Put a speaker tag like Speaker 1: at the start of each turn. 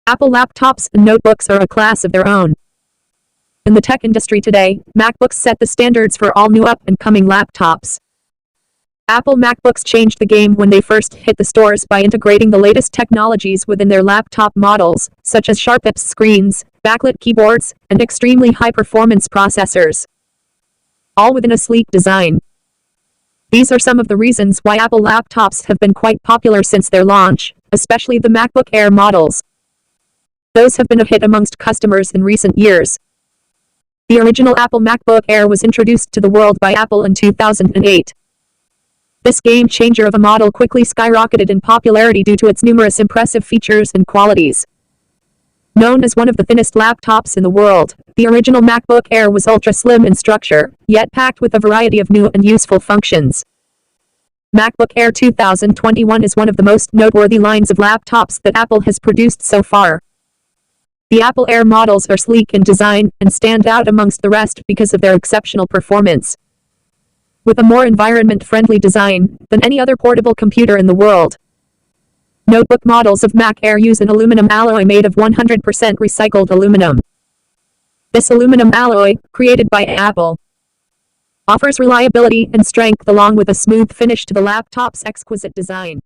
Speaker 1: Apple laptops and notebooks are a class of their own. In the tech industry today, MacBooks set the standards for all new up-and-coming laptops. Apple MacBooks changed the game when they first hit the stores by integrating the latest technologies within their laptop models, such as sharp IPS screens, backlit keyboards, and extremely high-performance processors, all within a sleek design. These are some of the reasons why Apple laptops have been quite popular since their launch, especially the MacBook Air models. Those have been a hit amongst customers in recent years. The original Apple MacBook Air was introduced to the world by Apple in 2008. This game-changer of a model quickly skyrocketed in popularity due to its numerous impressive features and qualities. Known as one of the thinnest laptops in the world, the original MacBook Air was ultra-slim in structure, yet packed with a variety of new and useful functions. MacBook Air 2021 is one of the most noteworthy lines of laptops that Apple has produced so far. The Apple Air models are sleek in design and stand out amongst the rest because of their exceptional performance. With a more environment-friendly design than any other portable computer in the world. Notebook models of Mac Air use an aluminum alloy made of 100% recycled aluminum. This aluminum alloy, created by Apple, offers reliability and strength along with a smooth finish to the laptop's exquisite design.